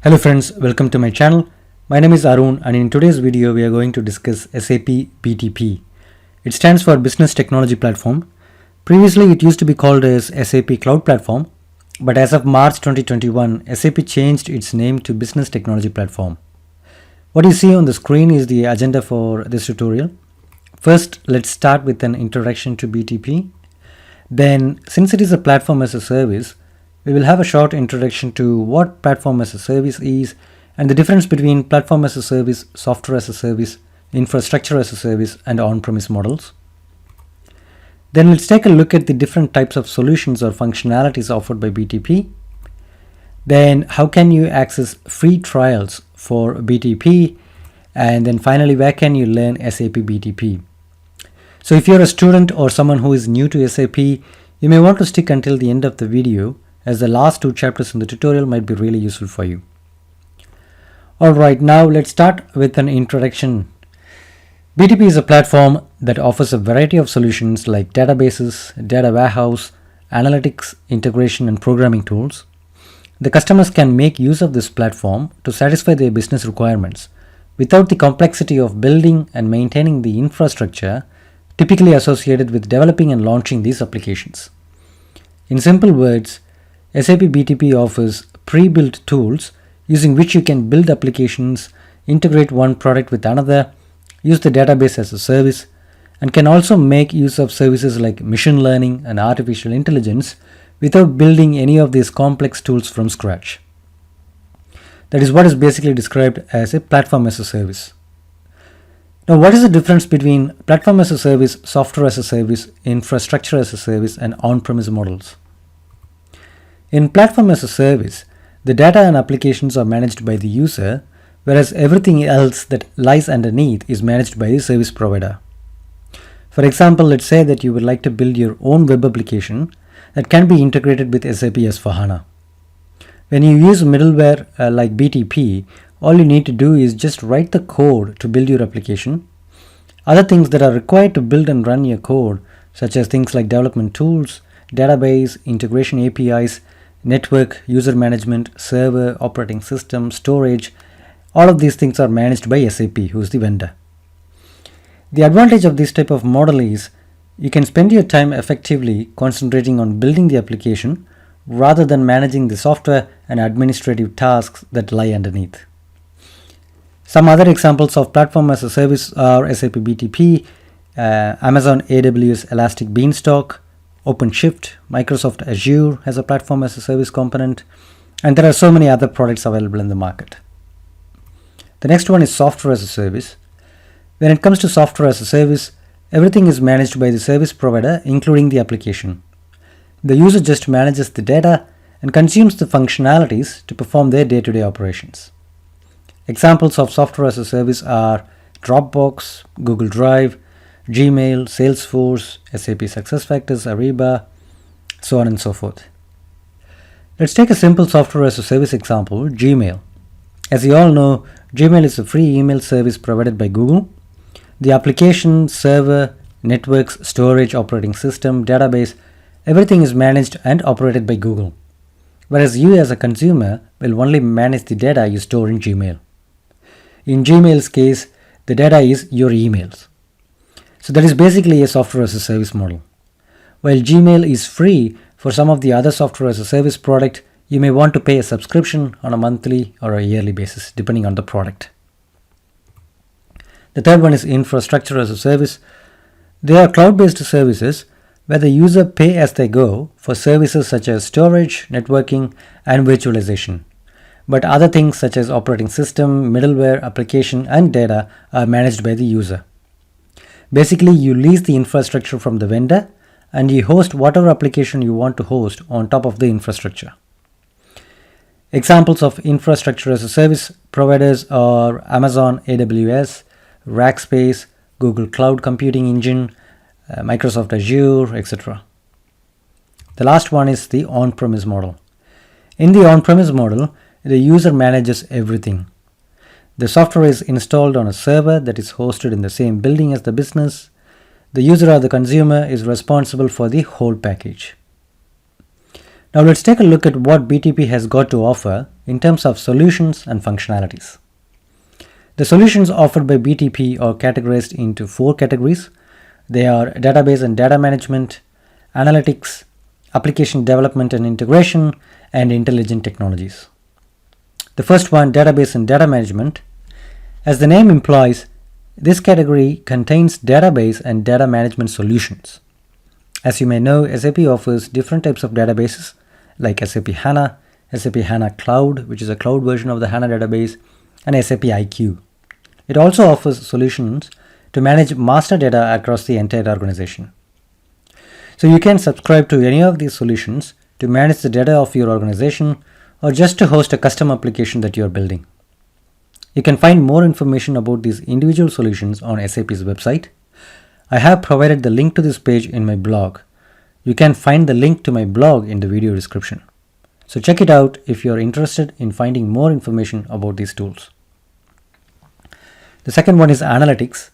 Hello friends, welcome to my channel. My name is Arun and in today's video we are going to discuss SAP BTP. It stands for Business Technology Platform. Previously it used to be called as SAP Cloud Platform, but as of March 2021, SAP changed its name to Business Technology Platform. What you see on the screen is the agenda for this tutorial. First, let's start with an introduction to BTP. Then, since it is a platform as a service, we will have a short introduction to what platform as a service is and the difference between platform as a service, software as a service, infrastructure as a service, and on-premise models. Then let's take a look at the different types of solutions or functionalities offered by BTP. Then how can you access free trials for BTP? And then finally, where can you learn SAP BTP? So if you're a student or someone who is new to SAP, you may want to stick until the end of the video, as the last two chapters in the tutorial might be really useful for you. Alright, now let's start with an introduction. BTP is a platform that offers a variety of solutions like databases, data warehouse, analytics, integration, and programming tools. The customers can make use of this platform to satisfy their business requirements without the complexity of building and maintaining the infrastructure typically associated with developing and launching these applications. In simple words, SAP BTP offers pre-built tools using which you can build applications, integrate one product with another, use the database as a service, and can also make use of services like machine learning and artificial intelligence without building any of these complex tools from scratch. That is what is basically described as a platform as a service. Now, what is the difference between platform as a service, software as a service, infrastructure as a service, and on-premise models? In platform as a service, the data and applications are managed by the user, whereas everything else that lies underneath is managed by the service provider. For example, let's say that you would like to build your own web application that can be integrated with SAP S/4HANA. When you use middleware like BTP, all you need to do is just write the code to build your application. Other things that are required to build and run your code, such as things like development tools, database, integration APIs, network, user management, server, operating system, storage, all of these things are managed by SAP, who is the vendor. The advantage of this type of model is you can spend your time effectively concentrating on building the application rather than managing the software and administrative tasks that lie underneath. Some other examples of platform as a service are SAP BTP, Amazon AWS Elastic Beanstalk, OpenShift, Microsoft Azure has a platform as a service component, and there are so many other products available in the market. The next one is software as a service. When it comes to software as a service, everything is managed by the service provider, including the application. The user just manages the data and consumes the functionalities to perform their day-to-day operations. Examples of software as a service are Dropbox, Google Drive, Gmail, Salesforce, SAP SuccessFactors, Ariba, so on and so forth. Let's take a simple software as a service example, Gmail. As you all know, Gmail is a free email service provided by Google. The application, server, networks, storage, operating system, database, everything is managed and operated by Google. Whereas you as a consumer will only manage the data you store in Gmail. In Gmail's case, the data is your emails. So that is basically a software as a service model. While Gmail is free for some of the other software as a service product, you may want to pay a subscription on a monthly or a yearly basis depending on the product. The third one is infrastructure as a service. They are cloud-based services where the user pay as they go for services such as storage, networking, and virtualization. But other things such as operating system, middleware, application, and data are managed by the user. Basically, you lease the infrastructure from the vendor and you host whatever application you want to host on top of the infrastructure. Examples of infrastructure as a service providers are Amazon AWS, Rackspace, Google Cloud Computing Engine, Microsoft Azure, etc. The last one is the on-premise model. In the on-premise model, the user manages everything. The software is installed on a server that is hosted in the same building as the business. The user or the consumer is responsible for the whole package. Now let's take a look at what BTP has got to offer in terms of solutions and functionalities. The solutions offered by BTP are categorized into 4 categories. They are database and data management, analytics, application development and integration, and intelligent technologies. The first one, database and data management. As the name implies, this category contains database and data management solutions. As you may know, SAP offers different types of databases like SAP HANA, SAP HANA Cloud, which is a cloud version of the HANA database, and SAP IQ. It also offers solutions to manage master data across the entire organization. So you can subscribe to any of these solutions to manage the data of your organization or just to host a custom application that you are building. You can find more information about these individual solutions on SAP's website. I have provided the link to this page in my blog. You can find the link to my blog in the video description. So check it out if you are interested in finding more information about these tools. The second one is analytics.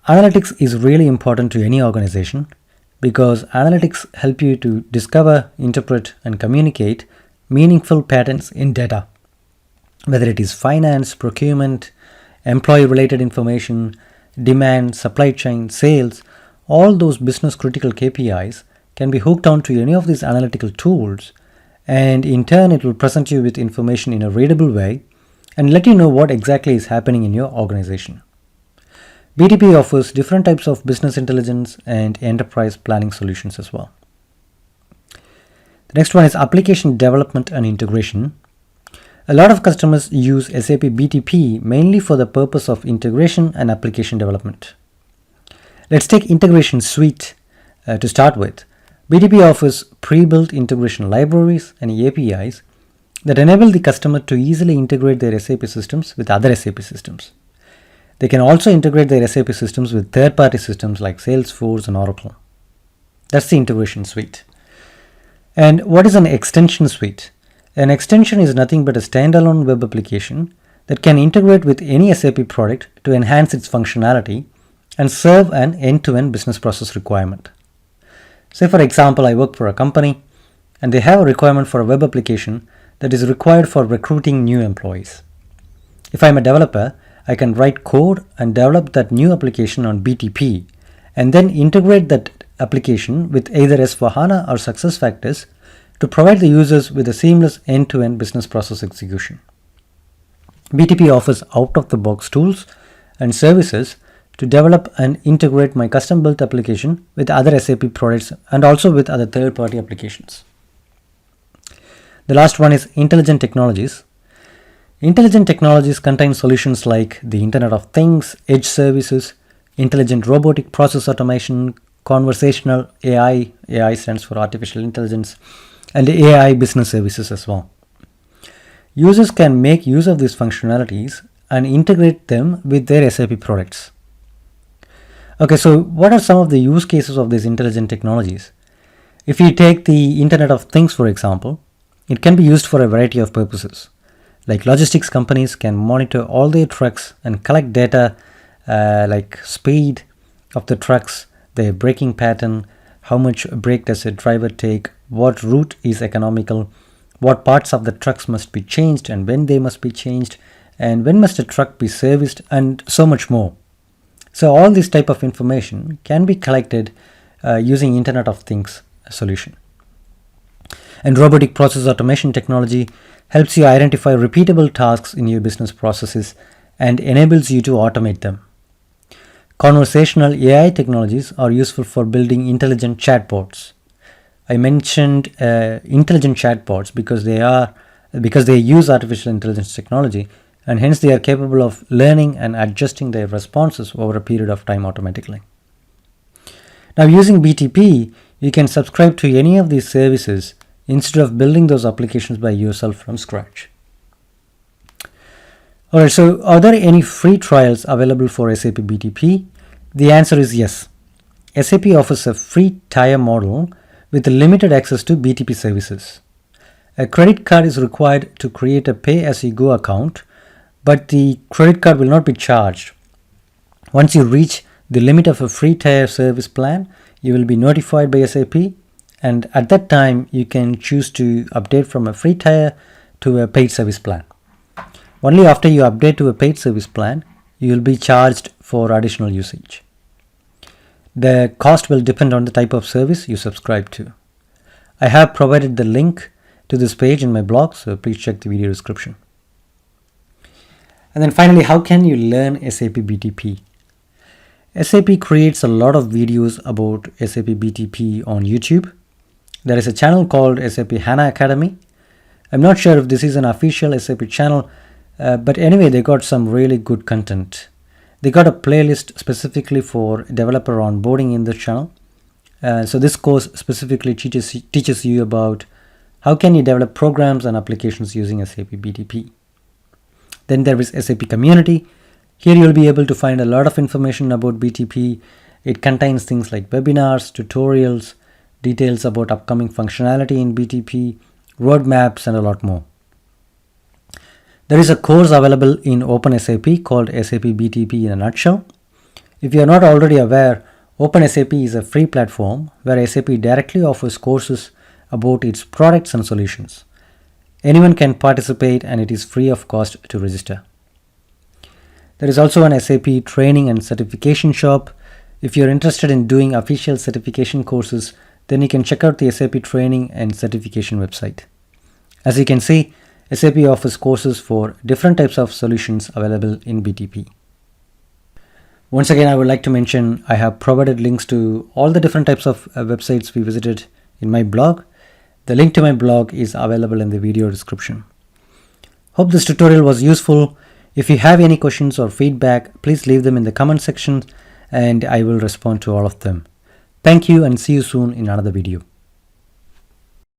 Analytics is really important to any organization because analytics help you to discover, interpret, and communicate meaningful patterns in data. Whether it is finance, procurement, employee-related information, demand, supply chain, sales, all those business critical KPIs can be hooked onto any of these analytical tools, and in turn it will present you with information in a readable way and let you know what exactly is happening in your organization. BTP offers different types of business intelligence and enterprise planning solutions as well. The next one is application development and integration. A lot of customers use SAP BTP mainly for the purpose of integration and application development. Let's take Integration Suite to start with. BTP offers pre-built integration libraries and APIs that enable the customer to easily integrate their SAP systems with other SAP systems. They can also integrate their SAP systems with third-party systems like Salesforce and Oracle. That's the Integration Suite. And what is an extension suite? An extension is nothing but a standalone web application that can integrate with any SAP product to enhance its functionality and serve an end-to-end business process requirement. Say for example, I work for a company and they have a requirement for a web application that is required for recruiting new employees. If I'm a developer, I can write code and develop that new application on BTP and then integrate that application with either S/4HANA or SuccessFactors to provide the users with a seamless end-to-end business process execution. BTP offers out-of-the-box tools and services to develop and integrate my custom-built application with other SAP products and also with other third-party applications. The last one is Intelligent Technologies. Intelligent Technologies contain solutions like the Internet of Things, Edge Services, Intelligent Robotic Process Automation, Conversational AI, AI stands for Artificial Intelligence, and AI Business Services as well. Users can make use of these functionalities and integrate them with their SAP products. Okay, so what are some of the use cases of these intelligent technologies? If you take the Internet of Things, for example, it can be used for a variety of purposes. Like logistics companies can monitor all their trucks and collect data like speed of the trucks, their braking pattern, how much brake does a driver take, what route is economical, what parts of the trucks must be changed and when they must be changed, and when must a truck be serviced, and so much more. So all this type of information can be collected using Internet of Things solution. And robotic process automation technology helps you identify repeatable tasks in your business processes and enables you to automate them. Conversational AI technologies are useful for building intelligent chatbots. I mentioned intelligent chatbots because they use artificial intelligence technology, and hence they are capable of learning and adjusting their responses over a period of time automatically. Now, using BTP, you can subscribe to any of these services instead of building those applications by yourself from scratch. Alright, so are there any free trials available for SAP BTP? The answer is yes. SAP offers a free tier model with limited access to BTP services. A credit card is required to create a pay-as-you-go account, but the credit card will not be charged. Once you reach the limit of a free tier service plan, you will be notified by SAP, and at that time you can choose to update from a free tier to a paid service plan. Only after you update to a paid service plan, you will be charged for additional usage. The cost will depend on the type of service you subscribe to. I have provided the link to this page in my blog, so please check the video description. And then finally, how can you learn SAP BTP? SAP creates a lot of videos about SAP BTP on YouTube. There is a channel called SAP HANA Academy. I'm not sure if this is an official SAP channel, but anyway, they got some really good content. They got a playlist specifically for developer onboarding in this channel. So this course specifically teaches you about how can you develop programs and applications using SAP BTP. Then there is SAP Community. Here you'll be able to find a lot of information about BTP. It contains things like webinars, tutorials, details about upcoming functionality in BTP, roadmaps, and a lot more. There is a course available in OpenSAP called SAP BTP in a nutshell. If you are not already aware, OpenSAP is a free platform where SAP directly offers courses about its products and solutions. Anyone can participate and it is free of cost to register. There is also an SAP training and certification shop. If you're interested in doing official certification courses, then you can check out the SAP training and certification website. As you can see, SAP offers courses for different types of solutions available in BTP. Once again, I would like to mention I have provided links to all the different types of websites we visited in my blog. The link to my blog is available in the video description. Hope this tutorial was useful. If you have any questions or feedback, please leave them in the comment section and I will respond to all of them. Thank you and see you soon in another video.